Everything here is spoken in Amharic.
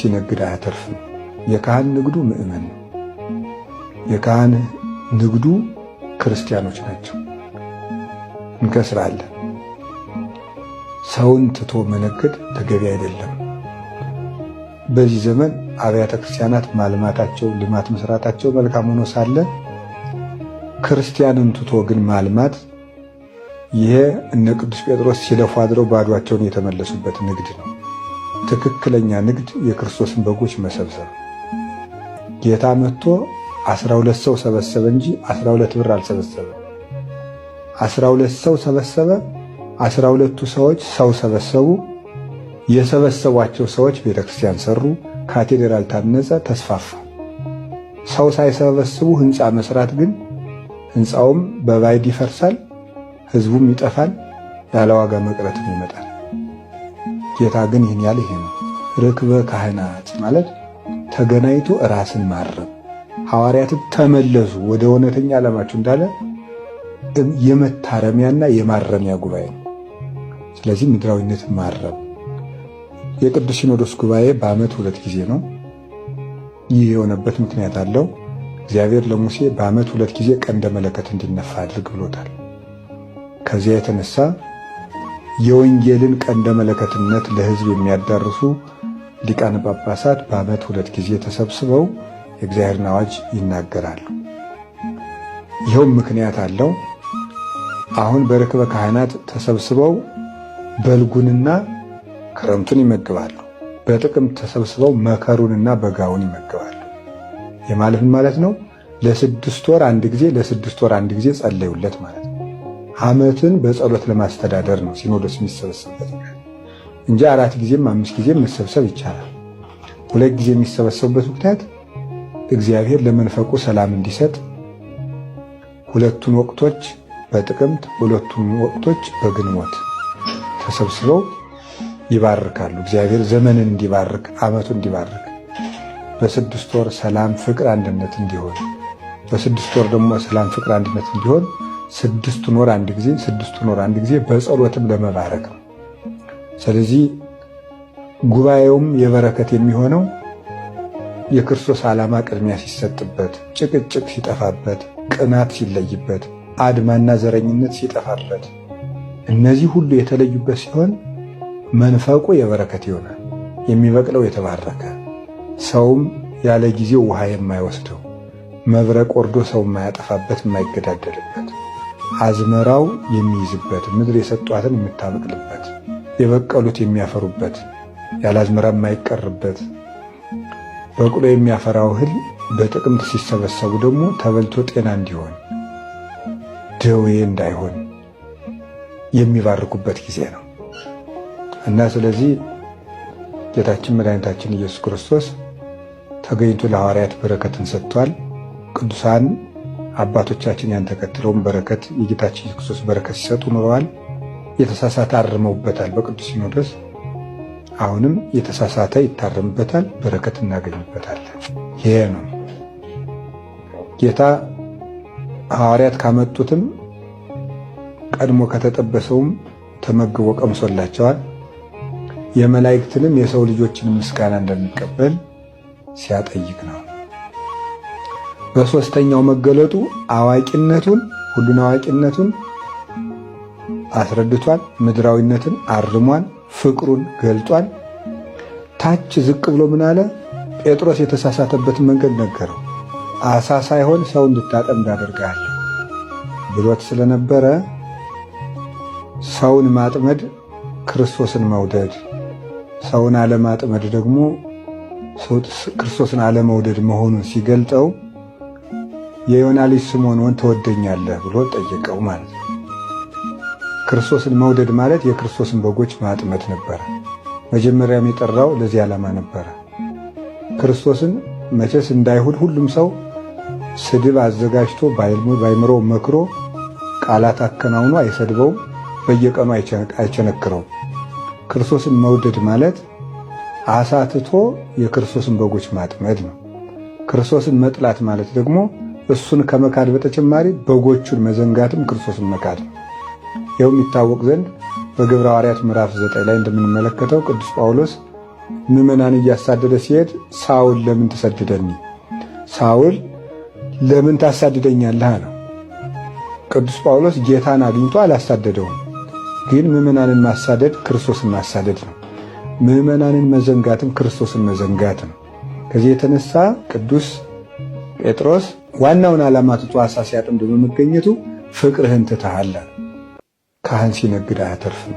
ሲነግድ አያተርፍም። የካህን ንግዱ ምእመን ነው። የካህን ንግዱ ክርስቲያኖች ናቸው። እንከስራለን። ሰውን ትቶ መነገድ ተገቢ አይደለም። በዚህ ዘመን አብያተ ክርስቲያናት ማልማታቸው ልማት መስራታቸው መልካም ሆኖ ሳለ ክርስቲያንን ትቶ ግን ማልማት ይሄ እነ ቅዱስ ጴጥሮስ ሲለፉ አድረው ባዷቸውን የተመለሱበት ንግድ ነው። ትክክለኛ ንግድ የክርስቶስን በጎች መሰብሰብ። ጌታ መጥቶ 12 ሰው ሰበሰበ እንጂ 12 ብር አልሰበሰበም። 12 ሰው ሰበሰበ። 12ቱ ሰዎች ሰው ሰበሰቡ። የሰበሰቧቸው ሰዎች ቤተክርስቲያን ሰሩ። ካቴድራል ታነጸ፣ ተስፋፋ። ሰው ሳይሰበስቡ ህንፃ መስራት ግን ህንፃውም በባይድ ይፈርሳል፣ ህዝቡም ይጠፋል፣ ያለ ዋጋ መቅረትም ይመጣል። ጌታ ግን ይህን ያለ ይሄ ነው። ርክበ ካህናት ማለት ተገናኝቶ ራስን ማረም። ሐዋርያትም ተመለሱ ወደ እውነተኛ ዓላማችሁ እንዳለ የመታረሚያና የማረሚያ ጉባኤ ነው። ስለዚህ ምድራዊነት ማረም። የቅዱስ ሲኖዶስ ጉባኤ በዓመት 2 ጊዜ ነው። ይህ የሆነበት ምክንያት አለው። እግዚአብሔር ለሙሴ በዓመት 2 ጊዜ ቀንደ መለከት እንዲነፋ አድርግ ብሎታል። ከዚያ የተነሳ የወንጌልን ቀንደ መለከትነት ለሕዝብ የሚያዳርሱ ሊቃነ ጳጳሳት በዓመት 2 ጊዜ ተሰብስበው የእግዚአብሔርን አዋጅ ይናገራሉ። ይኸውም ምክንያት አለው። አሁን በርክበ ካህናት ተሰብስበው በልጉንና ክረምቱን ይመግባሉ። በጥቅምት ተሰብስበው መከሩንና በጋውን ይመግባሉ። የማለት ማለት ነው። ለ6 ወር አንድ ጊዜ ለ6 ወር አንድ ጊዜ ጸለዩለት ማለት ነው። ዓመትን በጸሎት ለማስተዳደር ነው ሲኖዶስ የሚሰበሰብበት እንጂ 4 ጊዜም 5 ጊዜም መሰብሰብ ይቻላል። 2 ጊዜ የሚሰበሰቡበት ምክንያት እግዚአብሔር ለመንፈቁ ሰላም እንዲሰጥ 2ቱን ወቅቶች በጥቅምት 2ቱን ወቅቶች በግንቦት ተሰብስበው ይባርካሉ። እግዚአብሔር ዘመንን እንዲባርክ ዓመቱን እንዲባርክ በ6 ወር ሰላም፣ ፍቅር፣ አንድነት እንዲሆን በ6 ወር ደግሞ ሰላም፣ ፍቅር፣ አንድነት እንዲሆን 6ቱን ወር አንድ ጊዜ 6ቱን ወር አንድ ጊዜ በጸሎትም ለመባረክ ነው። ስለዚህ ጉባኤውም የበረከት የሚሆነው የክርስቶስ ዓላማ ቅድሚያ ሲሰጥበት፣ ጭቅጭቅ ሲጠፋበት፣ ቅናት ሲለይበት፣ አድማና ዘረኝነት ሲጠፋበት፣ እነዚህ ሁሉ የተለዩበት ሲሆን መንፈቁ የበረከት ይሆናል። የሚበቅለው የተባረከ ሰውም ያለ ጊዜው ውሃ የማይወስደው መብረቅ ወርዶ ሰው የማያጠፋበት የማይገዳደልበት አዝመራው የሚይዝበት ምድር የሰጧትን የምታበቅልበት የበቀሉት የሚያፈሩበት ያለ አዝመራ የማይቀርበት በቅሎ የሚያፈራው እህል በጥቅምት ሲሰበሰቡ ደግሞ ተበልቶ ጤና እንዲሆን ደዌ እንዳይሆን የሚባርኩበት ጊዜ ነው እና ስለዚህ ጌታችን መድኃኒታችን ኢየሱስ ክርስቶስ ተገኝቶ ለሐዋርያት በረከትን ሰጥቷል። ቅዱሳን አባቶቻችን ያን ተከትለውም በረከት የጌታችን ኢየሱስ ክርስቶስ በረከት ሲሰጡ ኖረዋል። የተሳሳተ አርመውበታል በቅዱስ ሲኖዶስ። አሁንም የተሳሳተ ይታረምበታል፣ በረከት እናገኝበታለን። ይሄ ነው ጌታ ሐዋርያት ካመጡትም ቀድሞ ከተጠበሰውም ተመግቦ ቀምሶላቸዋል። የመላእክትንም የሰው ልጆችን ምስጋና እንደሚቀበል ሲያጠይቅ ነው። በሶስተኛው መገለጡ አዋቂነቱን ሁሉን አዋቂነቱን አስረድቷል። ምድራዊነትን አርሟል። ፍቅሩን ገልጧል። ታች ዝቅ ብሎ ምን አለ? ጴጥሮስ የተሳሳተበትን መንገድ ነገረው። አሳ ሳይሆን ሰው እንድታጠምድ አደርግሃለሁ ብሎት ስለነበረ ሰውን ማጥመድ ክርስቶስን መውደድ፣ ሰውን አለማጥመድ ደግሞ ክርስቶስን አለመውደድ መሆኑን ሲገልጠው የዮና ልጅ ስምዖን ትወደኛለህ ብሎ ጠየቀው ማለት ነው። ክርስቶስን መውደድ ማለት የክርስቶስን በጎች ማጥመድ ነበረ። መጀመሪያም የጠራው ለዚህ ዓላማ ነበረ። ክርስቶስን መቼስ እንዳይሁድ ሁሉም ሰው ስድብ አዘጋጅቶ ባይምሮ መክሮ ቃላት አከናውኖ አይሰድበውም፣ በየቀኑ አይቸነክረውም። ክርስቶስን መውደድ ማለት አሳትቶ የክርስቶስን በጎች ማጥመድ ነው። ክርስቶስን መጥላት ማለት ደግሞ እሱን ከመካድ በተጨማሪ በጎቹን መዘንጋትም ክርስቶስን መካድ ነው። ይኸው የሚታወቅ ዘንድ በግብረ ሐዋርያት ምዕራፍ 9 ላይ እንደምንመለከተው ቅዱስ ጳውሎስ ምዕመናን እያሳደደ ሲሄድ ሳውል ለምን ተሰደደኒ? ሳውል ለምን ታሳድደኛለህ አለው። ቅዱስ ጳውሎስ ጌታን አግኝቶ አላሳደደውም። ግን ምዕመናንን ማሳደድ ክርስቶስን ማሳደድ ነው። ምዕመናንን መዘንጋትም ክርስቶስን መዘንጋት ነው። ከዚህ የተነሳ ቅዱስ ጴጥሮስ ዋናውን ዓላማ ትቶ ዓሣ ሲያጠምድ በመገኘቱ ፍቅርህን ትተሃል። ካህን ሲነግድ አያተርፍም።